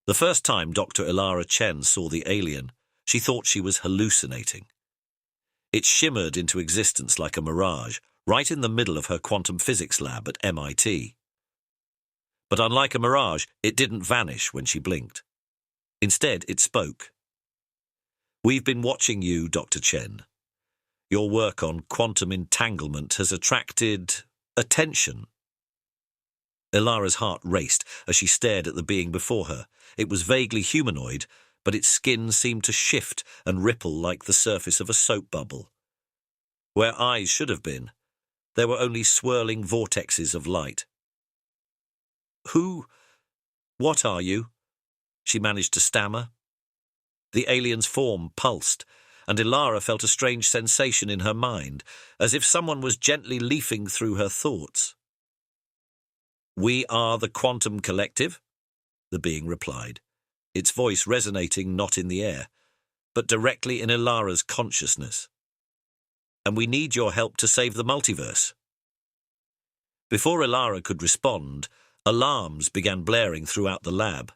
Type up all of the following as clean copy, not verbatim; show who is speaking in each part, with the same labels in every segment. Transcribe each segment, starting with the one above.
Speaker 1: The first time Dr. Isla Chen saw the alien, she thought she was hallucinating. It shimmered into existence like a mirage, right in the middle of her quantum physics lab at MIT. But unlike a mirage, it didn't vanish when she blinked. Instead, it spoke. "We've been watching you, Dr. Chen. Your work on quantum entanglement has attracted attention." Ilara's heart raced as she stared at the being before her. It was vaguely humanoid, but its skin seemed to shift and ripple like the surface of a soap bubble. Where eyes should have been, there were only swirling vortexes of light. What are you?" she managed to stammer. The alien's form pulsed, and Ilara felt a strange sensation in her mind, as if someone was gently leafing through her thoughts. "We are the Quantum Collective," the being replied, its voice resonating not in the air, but directly in Ilara's consciousness. "And we need your help to save the multiverse." Before Ilara could respond, alarms began blaring throughout the lab.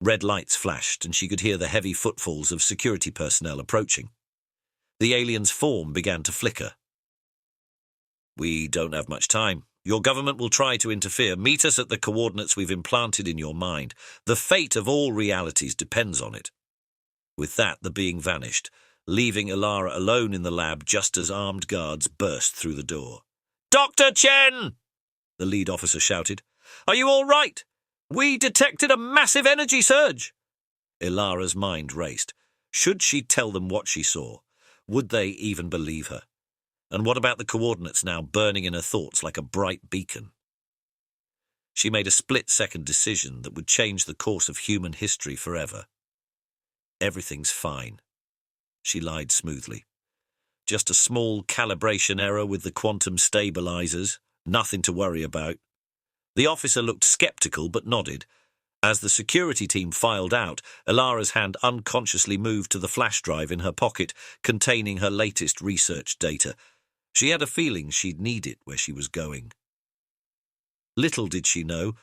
Speaker 1: Red lights flashed, and she could hear the heavy footfalls of security personnel approaching. The alien's form began to flicker. "We don't have much time. Your government will try to interfere. Meet us at the coordinates we've implanted in your mind. The fate of all realities depends on it." With that, the being vanished, leaving Ilara alone in the lab just as armed guards burst through the door. "Dr. Chen!" the lead officer shouted. "Are you all right? We detected a massive energy surge." Ilara's mind raced. Should she tell them what she saw? Would they even believe her? And what about the coordinates now burning in her thoughts like a bright beacon? She made a split-second decision that would change the course of human history forever. "Everything's fine," she lied smoothly. "Just a small calibration error with the quantum stabilizers. Nothing to worry about." The officer looked skeptical but nodded. As the security team filed out, Ilara's hand unconsciously moved to the flash drive in her pocket containing her latest research data. She had a feeling she'd need it where she was going. Little did she know,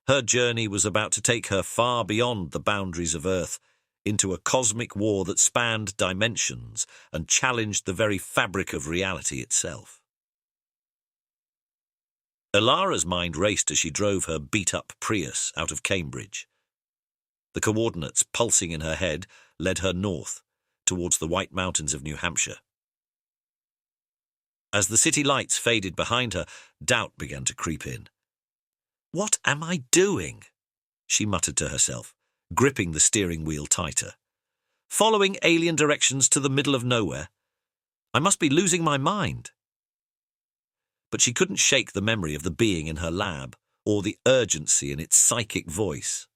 Speaker 1: her journey was about to take her far beyond the boundaries of Earth, into a cosmic war that spanned dimensions and challenged the very fabric of reality itself. Ilara's mind raced as she drove her beat-up Prius out of Cambridge. The coordinates pulsing in her head led her north, towards the White Mountains of New Hampshire. As the city lights faded behind her, doubt began to creep in. "What am I doing?" she muttered to herself, gripping the steering wheel tighter. "Following alien directions to the middle of nowhere? I must be losing my mind." But she couldn't shake the memory of the being in her lab, or the urgency in its psychic voice.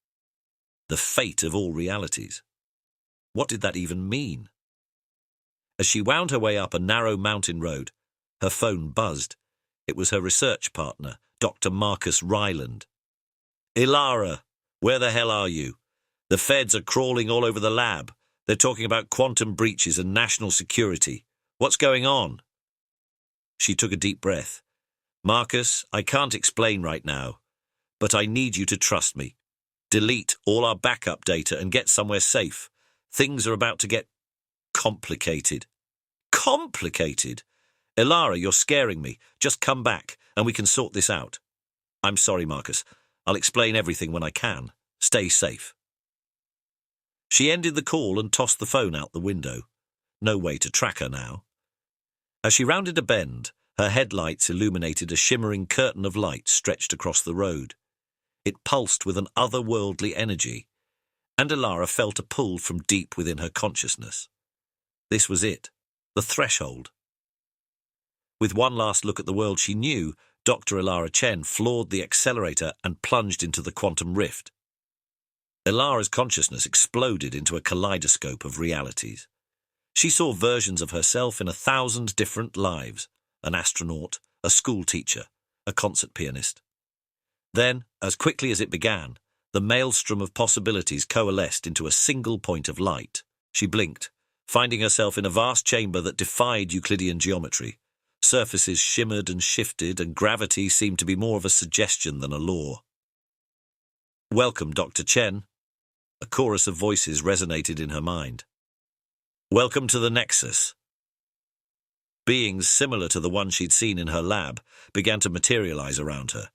Speaker 1: The fate of all realities. What did that even mean? As she wound her way up a narrow mountain road, her phone buzzed. It was her research partner, Dr. Marcus Ryland. "Ilara, where the hell are you? The feds are crawling all over the lab. They're talking about quantum breaches and national security. What's going on?" She took a deep breath. "Marcus, I can't explain right now, but I need you to trust me. Delete all our backup data and get somewhere safe. Things are about to get complicated." "Complicated? Ilara, you're scaring me. Just come back, and we can sort this out." "I'm sorry, Marcus. I'll explain everything when I can. Stay safe." She ended the call and tossed the phone out the window. No way to track her now. As she rounded a bend, her headlights illuminated a shimmering curtain of light stretched across the road. It pulsed with an otherworldly energy, and Ilara felt a pull from deep within her consciousness. This was it, the threshold. With one last look at the world she knew, Dr. Isla Chen floored the accelerator and plunged into the quantum rift. Ilara's consciousness exploded into a kaleidoscope of realities. She saw versions of herself in 1,000 different lives: an astronaut, a school teacher, a concert pianist. Then, as quickly as it began, the maelstrom of possibilities coalesced into a single point of light. She blinked, finding herself in a vast chamber that defied Euclidean geometry. Surfaces shimmered and shifted, and gravity seemed to be more of a suggestion than a law. "Welcome, Dr. Chen." A chorus of voices resonated in her mind. Welcome to the Nexus. Beings similar to the one she'd seen in her lab began to materialize around her.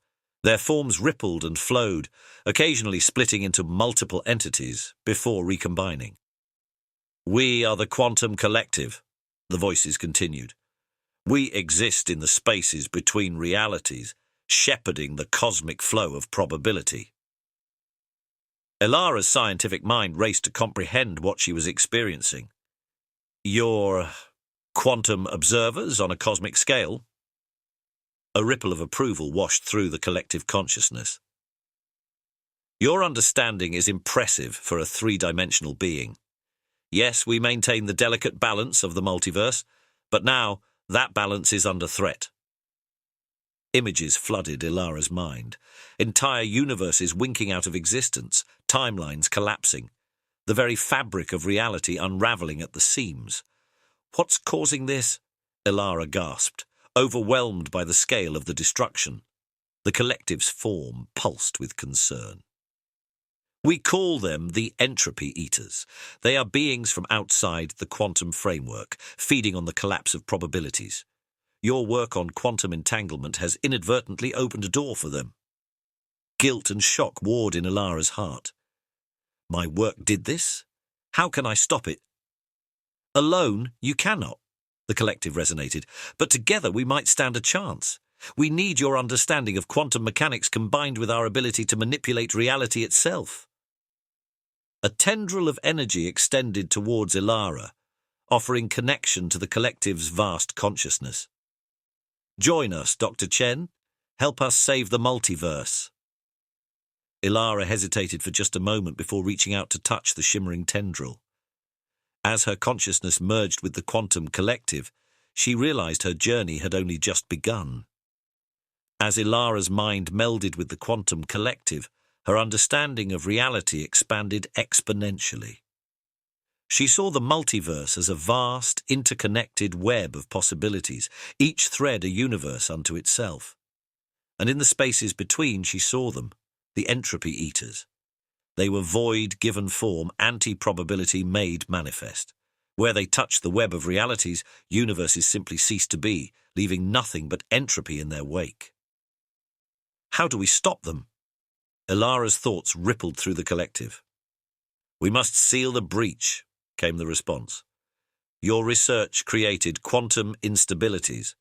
Speaker 1: Their forms rippled and flowed, occasionally splitting into multiple entities before recombining. We are the Quantum Collective, the voices continued. We exist in the spaces between realities, shepherding the cosmic flow of probability. Ilara's scientific mind raced to comprehend what she was experiencing. You're quantum observers on a cosmic scale? A ripple of approval washed through the collective consciousness. Your understanding is impressive for a three-dimensional being. Yes, we maintain the delicate balance of the multiverse, but now that balance is under threat. Images flooded Ilara's mind. Entire universes winking out of existence, timelines collapsing, the very fabric of reality unraveling at the seams. What's causing this? Ilara gasped, overwhelmed by the scale of the destruction. The collective's form pulsed with concern. We call them the entropy eaters. They are beings from outside the quantum framework, feeding on the collapse of probabilities. Your work on quantum entanglement has inadvertently opened a door for them. Guilt and shock warred in Ilara's heart. My work did this? How can I stop it? Alone, you cannot, the collective resonated, but together we might stand a chance. We need your understanding of quantum mechanics combined with our ability to manipulate reality itself. A tendril of energy extended towards Ilara, offering connection to the collective's vast consciousness. Join us, Dr. Chen. Help us save the multiverse. Ilara hesitated for just a moment before reaching out to touch the shimmering tendril. As her consciousness merged with the quantum collective, she realized her journey had only just begun. As Ilara's mind melded with the quantum collective, her understanding of reality expanded exponentially. She saw the multiverse as a vast, interconnected web of possibilities, each thread a universe unto itself. And in the spaces between she saw them, the entropy eaters. They were void given form, anti-probability made manifest. Where they touched the web of realities, universes simply ceased to be, leaving nothing but entropy in their wake. How do we stop them? Ilara's thoughts rippled through the collective. We must seal the breach, came the response. Your research created quantum instabilities.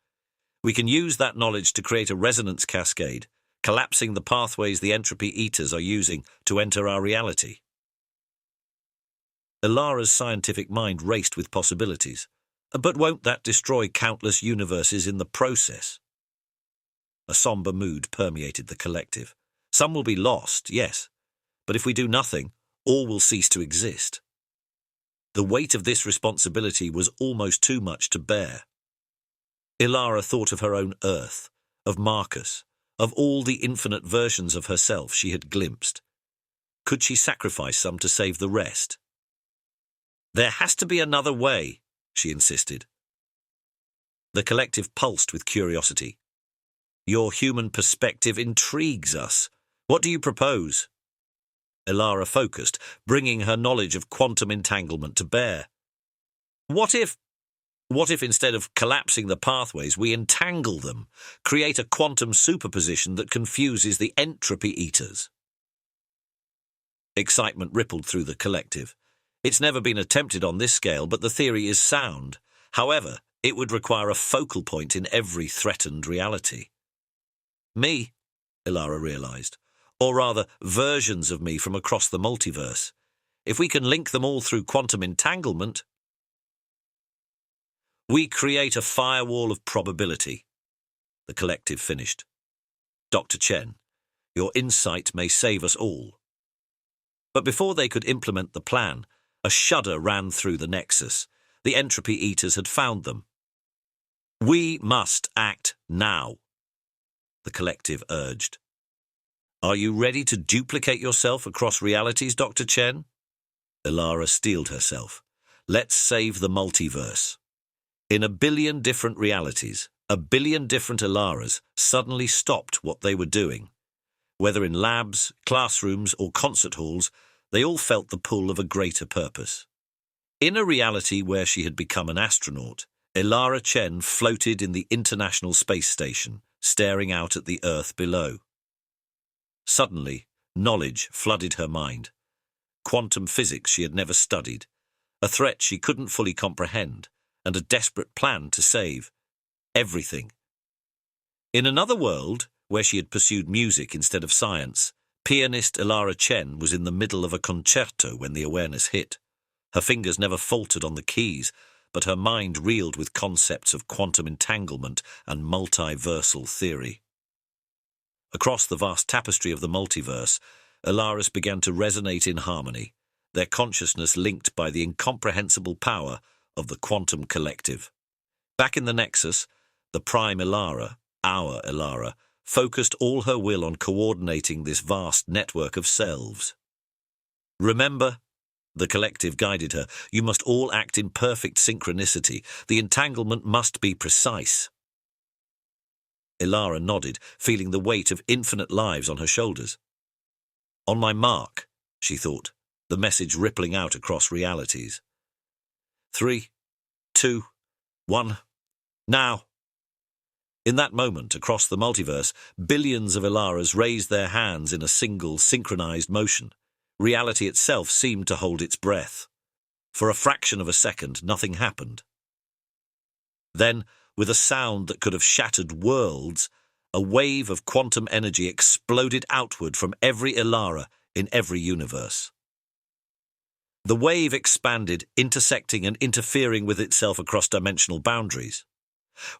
Speaker 1: We can use that knowledge to create a resonance cascade, collapsing the pathways the entropy eaters are using to enter our reality. Ilara's scientific mind raced with possibilities. But won't that destroy countless universes in the process? A somber mood permeated the collective. Some will be lost, yes, but if we do nothing, all will cease to exist. The weight of this responsibility was almost too much to bear. Ilara thought of her own Earth, of Marcus, of all the infinite versions of herself she had glimpsed. Could she sacrifice some to save the rest? There has to be another way, she insisted. The collective pulsed with curiosity. Your human perspective intrigues us. What do you propose? Ilara focused, bringing her knowledge of quantum entanglement to bear. What if instead of collapsing the pathways, we entangle them, create a quantum superposition that confuses the entropy eaters? Excitement rippled through the collective. It's never been attempted on this scale, but the theory is sound. However, it would require a focal point in every threatened reality. Me, Ilara realized, or rather versions of me from across the multiverse. If we can link them all through quantum entanglement, we create a firewall of probability, the collective finished. Dr. Chen, your insight may save us all. But before they could implement the plan, a shudder ran through the Nexus. The entropy eaters had found them. We must act now, the collective urged. Are you ready to duplicate yourself across realities, Dr. Chen? Ilara steeled herself. Let's save the multiverse. In 1 billion different realities, 1 billion different Ilaras suddenly stopped what they were doing. Whether in labs, classrooms, or concert halls, They all felt the pull of a greater purpose. In a reality where she had become an astronaut, Isla Chen floated in the International Space Station, staring out at the Earth below. Suddenly, knowledge flooded her mind. Quantum physics she had never studied, a threat she couldn't fully comprehend, and a desperate plan to save everything. In another world, where she had pursued music instead of science, pianist Isla Chen was in the middle of a concerto when the awareness hit. Her fingers never faltered on the keys, but her mind reeled with concepts of quantum entanglement and multiversal theory. Across the vast tapestry of the multiverse, Ilaris began to resonate in harmony, their consciousness linked by the incomprehensible power of the quantum collective. Back in the Nexus, the Prime Ilara, our Ilara, focused all her will on coordinating this vast network of selves. Remember, the collective guided her, you must all act in perfect synchronicity. The entanglement must be precise. Ilara nodded, feeling the weight of infinite lives on her shoulders. On my mark, she thought, the message rippling out across realities. 3, 2, 1, now. In that moment, across the multiverse, billions of Ilaras raised their hands in a single, synchronized motion. Reality itself seemed to hold its breath. For a fraction of a second, nothing happened. Then, with a sound that could have shattered worlds, a wave of quantum energy exploded outward from every Ilara in every universe. The wave expanded, intersecting and interfering with itself across dimensional boundaries.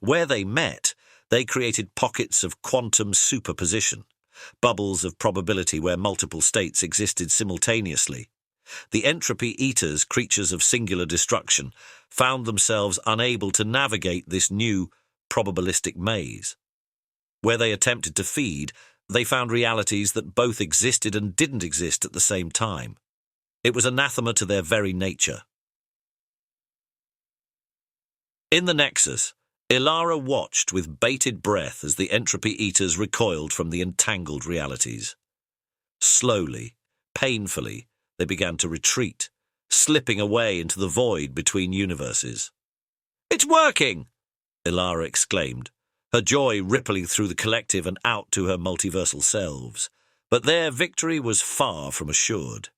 Speaker 1: Where they met, they created pockets of quantum superposition, bubbles of probability where multiple states existed simultaneously. The entropy eaters, creatures of singular destruction, found themselves unable to navigate this new probabilistic maze. Where they attempted to feed, they found realities that both existed and didn't exist at the same time. It was anathema to their very nature. In the Nexus, Ilara watched with bated breath as the entropy eaters recoiled from the entangled realities. Slowly, painfully, they began to retreat, slipping away into the void between universes. "It's working!" Ilara exclaimed, her joy rippling through the collective and out to her multiversal selves. But their victory was far from assured.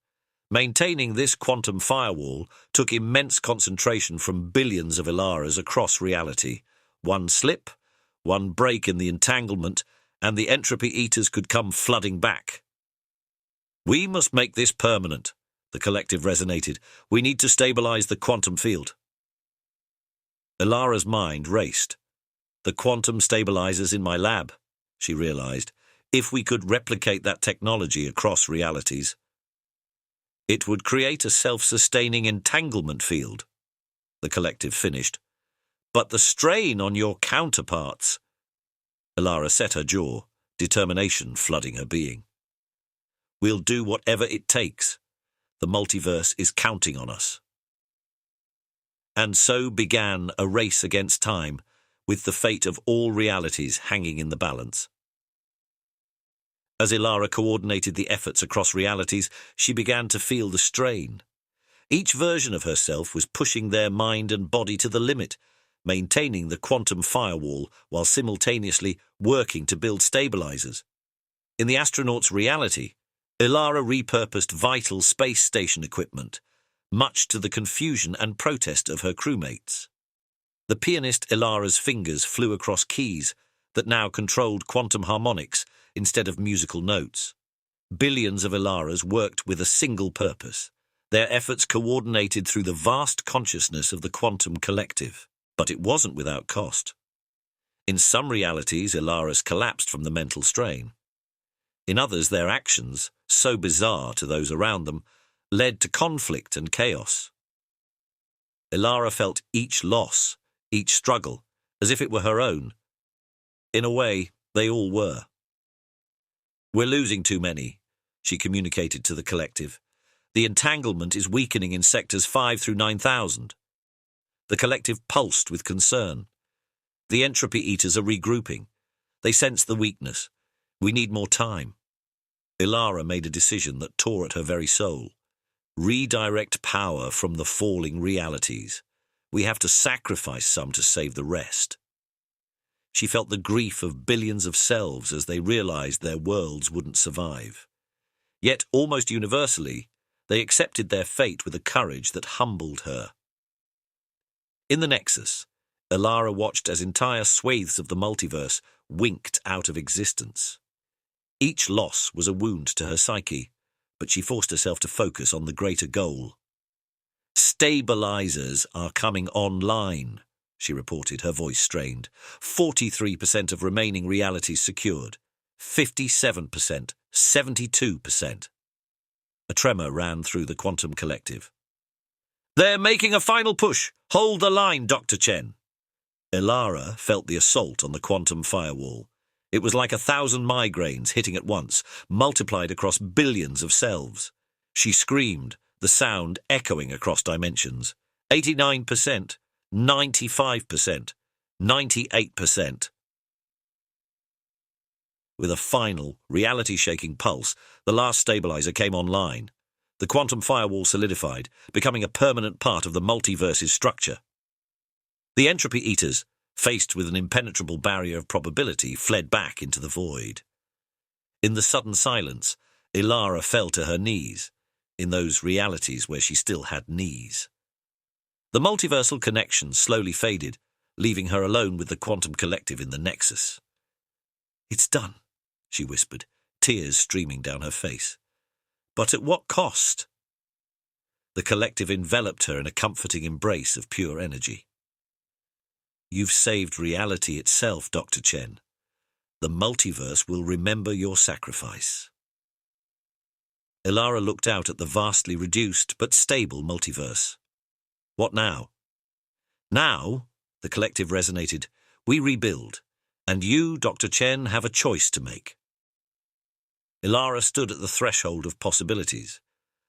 Speaker 1: Maintaining this quantum firewall took immense concentration from billions of Ilaras across reality. One slip, one break in the entanglement, and the entropy eaters could come flooding back. "We must make this permanent," the collective resonated. "We need to stabilize the quantum field." Ilara's mind raced. "The quantum stabilizers in my lab," she realized. "If we could replicate that technology across realities, it would create a self-sustaining entanglement field," the collective finished. "But the strain on your counterparts—" Ilara set her jaw, determination flooding her being. "We'll do whatever it takes. The multiverse is counting on us." And so began a race against time, with the fate of all realities hanging in the balance. As Ilara coordinated the efforts across realities, she began to feel the strain. Each version of herself was pushing their mind and body to the limit, maintaining the quantum firewall while simultaneously working to build stabilizers. In the astronaut's reality, Ilara repurposed vital space station equipment, much to the confusion and protest of her crewmates. The pianist Ilara's fingers flew across keys that now controlled quantum harmonics instead of musical notes. Billions of Ilaras worked with a single purpose, their efforts coordinated through the vast consciousness of the quantum collective. But it wasn't without cost. In some realities, Ilaras collapsed from the mental strain. In others, their actions, so bizarre to those around them, led to conflict and chaos. Ilara felt each loss, each struggle, as if it were her own. In a way, they all were. "We're losing too many," she communicated to the collective. "The entanglement is weakening in sectors 5 through 9,000. The collective pulsed with concern. "The entropy eaters are regrouping. They sense the weakness. We need more time." Ilara made a decision that tore at her very soul. Redirect power from the falling realities. We have to sacrifice some to save the rest. She felt the grief of billions of selves as they realized their worlds wouldn't survive. Yet, almost universally, they accepted their fate with a courage that humbled her. In the Nexus, Ilara watched as entire swathes of the multiverse winked out of existence. Each loss was a wound to her psyche, but she forced herself to focus on the greater goal. "Stabilizers are coming online," she reported, her voice strained. 43% of remaining realities secured. 57%, 72%. A tremor ran through the quantum collective. "They're making a final push. Hold the line, Dr. Chen." Ilara felt the assault on the quantum firewall. It was like 1,000 migraines hitting at once, multiplied across billions of selves. She screamed, the sound echoing across dimensions. 89%, 95%, 98%. With a final, reality-shaking pulse, the last stabilizer came online. The quantum firewall solidified, becoming a permanent part of the multiverse's structure. The entropy eaters, faced with an impenetrable barrier of probability, fled back into the void. In the sudden silence, Ilara fell to her knees, in those realities where she still had knees. The multiversal connection slowly faded, leaving her alone with the quantum collective in the Nexus. "It's done," she whispered, tears streaming down her face. "But at what cost?" The collective enveloped her in a comforting embrace of pure energy. "You've saved reality itself, Dr. Chen. The multiverse will remember your sacrifice." Ilara looked out at the vastly reduced but stable multiverse. What now? "Now," the collective resonated, "we rebuild, and you, Dr. Chen, have a choice to make." Ilara stood at the threshold of possibilities.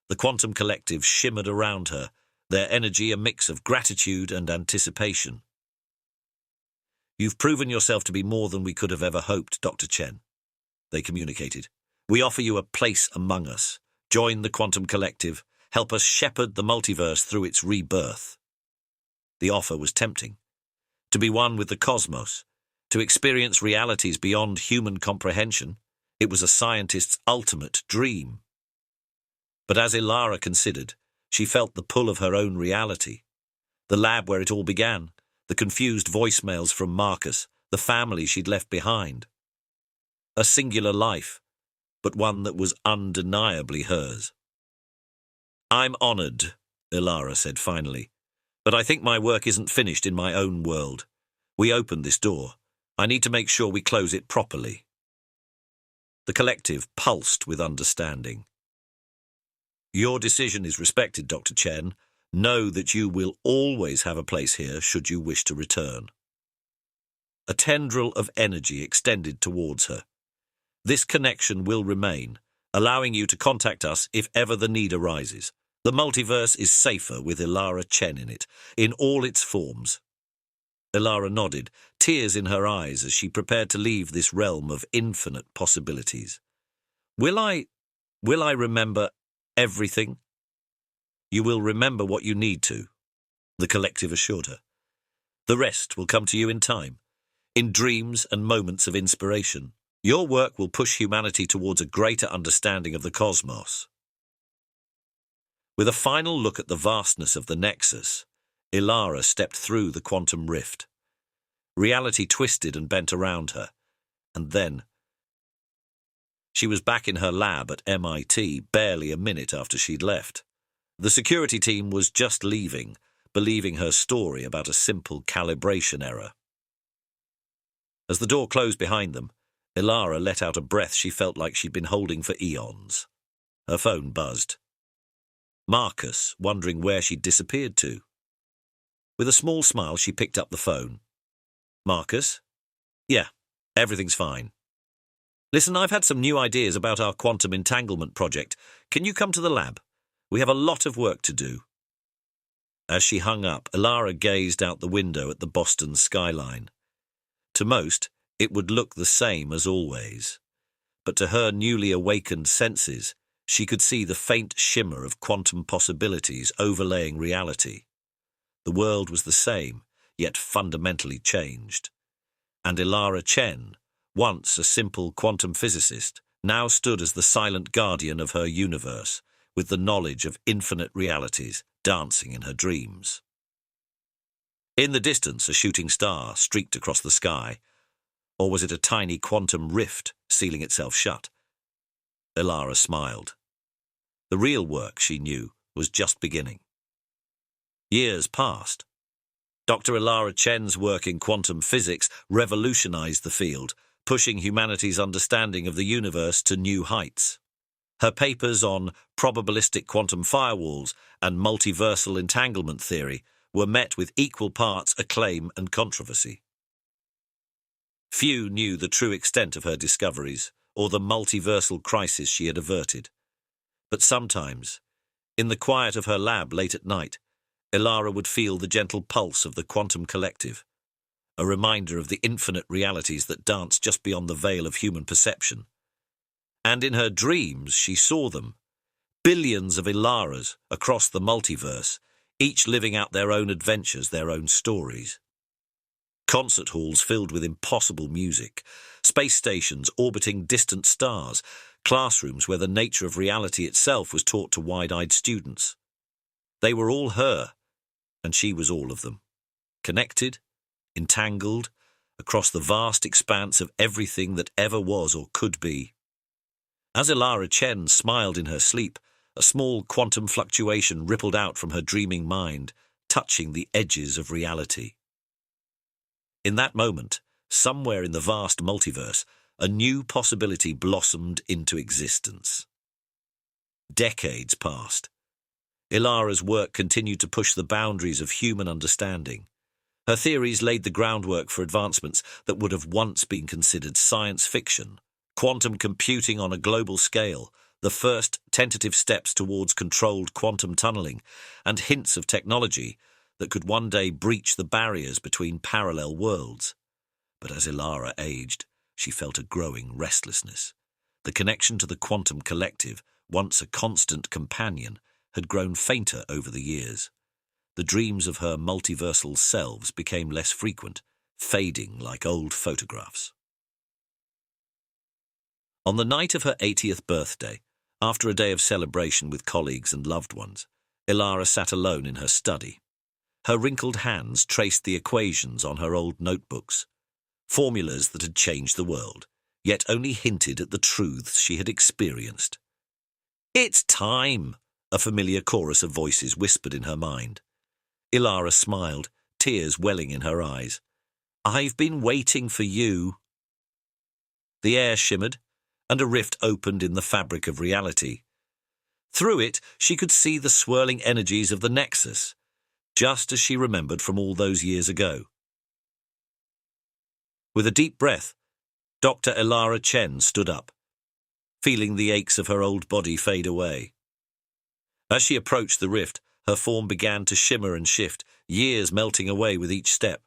Speaker 1: The quantum collective shimmered around her, their energy a mix of gratitude and anticipation. "You've proven yourself to be more than we could have ever hoped, Dr. Chen," they communicated. "We offer you a place among us. Join the quantum collective. Help us shepherd the multiverse through its rebirth." The offer was tempting. To be one with the cosmos, to experience realities beyond human comprehension, it was a scientist's ultimate dream. But as Ilara considered, she felt the pull of her own reality. The lab where it all began, the confused voicemails from Marcus, the family she'd left behind. A singular life, but one that was undeniably hers. "I'm honored," Ilara said finally, "but I think my work isn't finished in my own world. We opened this door. I need to make sure we close it properly." The collective pulsed with understanding. "Your decision is respected, Dr. Chen. Know that you will always have a place here should you wish to return." A tendril of energy extended towards her. "This connection will remain, allowing you to contact us if ever the need arises. The multiverse is safer with Isla Chen in it, in all its forms." Ilara nodded, tears in her eyes as she prepared to leave this realm of infinite possibilities. Will I remember everything?" "You will remember what you need to," the collective assured her. "The rest will come to you in time, in dreams and moments of inspiration. Your work will push humanity towards a greater understanding of the cosmos." With a final look at the vastness of the Nexus, Ilara stepped through the quantum rift. Reality twisted and bent around her, and then she was back in her lab at MIT barely a minute after she'd left. The security team was just leaving, believing her story about a simple calibration error. As the door closed behind them, Ilara let out a breath she felt like she'd been holding for eons. Her phone buzzed. Marcus, wondering where she'd disappeared to. With a small smile, she picked up the phone. "Marcus? Yeah, everything's fine. Listen, I've had some new ideas about our quantum entanglement project. Can you come to the lab? We have a lot of work to do." As she hung up, Ilara gazed out the window at the Boston skyline. To most, it would look the same as always. But to her newly awakened senses, She could see the faint shimmer of quantum possibilities overlaying reality. The world was the same, yet fundamentally changed. And Isla Chen, once a simple quantum physicist, now stood as the silent guardian of her universe, with the knowledge of infinite realities dancing in her dreams. In the distance, a shooting star streaked across the sky. Or was it a tiny quantum rift sealing itself shut? Isla smiled. The real work, she knew, was just beginning. Years passed. Dr. Isla Chen's work in quantum physics revolutionized the field, pushing humanity's understanding of the universe to new heights. Her papers on probabilistic quantum firewalls and multiversal entanglement theory were met with equal parts acclaim and controversy. Few knew the true extent of her discoveries or the multiversal crisis she had averted. But sometimes, in the quiet of her lab late at night, Isla would feel the gentle pulse of the quantum collective, a reminder of the infinite realities that dance just beyond the veil of human perception. And in her dreams she saw them, billions of Ilaras across the multiverse, each living out their own adventures, their own stories. Concert halls filled with impossible music, space stations orbiting distant stars, classrooms where the nature of reality itself was taught to wide-eyed students. They were all her, and she was all of them, connected, entangled, across the vast expanse of everything that ever was or could be. As Isla Chen smiled in her sleep, a small quantum fluctuation rippled out from her dreaming mind, touching the edges of reality. In that moment, somewhere in the vast multiverse, a new possibility blossomed into existence. Decades passed. Ilara's work continued to push the boundaries of human understanding. Her theories laid the groundwork for advancements that would have once been considered science fiction, quantum computing on a global scale, the first tentative steps towards controlled quantum tunneling, and hints of technology that could one day breach the barriers between parallel worlds. But as Isla aged, she felt a growing restlessness. The connection to the quantum collective, once a constant companion, had grown fainter over the years. The dreams of her multiversal selves became less frequent, fading like old photographs. On the night of her 80th birthday, after a day of celebration with colleagues and loved ones, Isla sat alone in her study. Her wrinkled hands traced the equations on her old notebooks, formulas that had changed the world, yet only hinted at the truths she had experienced. "It's time," a familiar chorus of voices whispered in her mind. Isla smiled, tears welling in her eyes. "I've been waiting for you." The air shimmered, and a rift opened in the fabric of reality. Through it, she could see the swirling energies of the Nexus, just as she remembered from all those years ago. With a deep breath, Dr. Isla Chen stood up, feeling the aches of her old body fade away. As she approached the rift, her form began to shimmer and shift, years melting away with each step.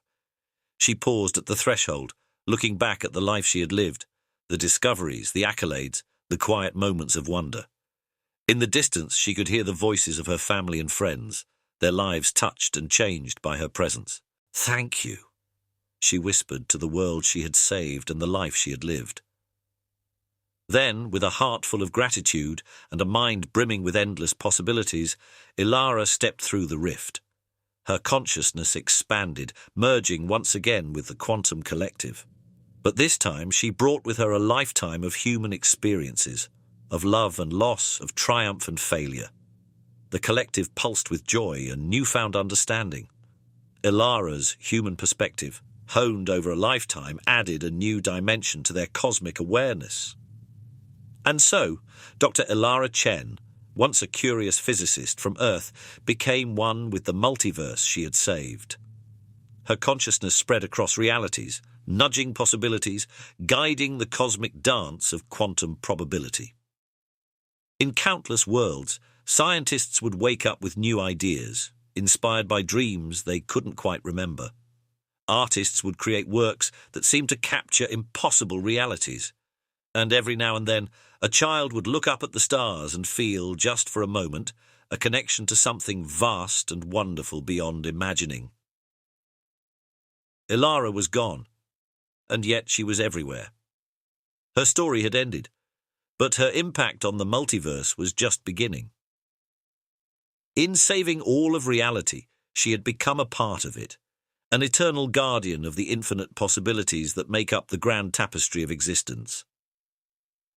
Speaker 1: She paused at the threshold, looking back at the life she had lived, the discoveries, the accolades, the quiet moments of wonder. In the distance, she could hear the voices of her family and friends, their lives touched and changed by her presence. "Thank you," she whispered to the world she had saved and the life she had lived. Then, with a heart full of gratitude and a mind brimming with endless possibilities, Isla stepped through the rift. Her consciousness expanded, merging once again with the quantum collective. But this time she brought with her a lifetime of human experiences, of love and loss, of triumph and failure. The collective pulsed with joy and newfound understanding. Ilara's human perspective, honed over a lifetime, added a new dimension to their cosmic awareness. And so, Dr. Isla Chen, once a curious physicist from Earth, became one with the multiverse she had saved. Her consciousness spread across realities, nudging possibilities, guiding the cosmic dance of quantum probability. In countless worlds, scientists would wake up with new ideas, inspired by dreams they couldn't quite remember. Artists would create works that seemed to capture impossible realities. And every now and then, A child would look up at the stars and feel, just for a moment, a connection to something vast and wonderful beyond imagining. Ilara was gone, and yet she was everywhere. Her story had ended, but her impact on the multiverse was just beginning. In saving all of reality, she had become a part of it, an eternal guardian of the infinite possibilities that make up the grand tapestry of existence.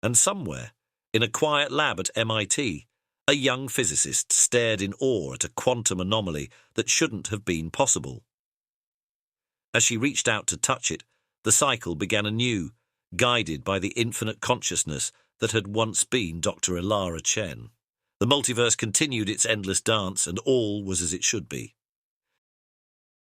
Speaker 1: And somewhere, in a quiet lab at MIT, a young physicist stared in awe at a quantum anomaly that shouldn't have been possible. As she reached out to touch it, the cycle began anew, guided by the infinite consciousness that had once been Dr. Isla Chen. The multiverse continued its endless dance, and all was as it should be.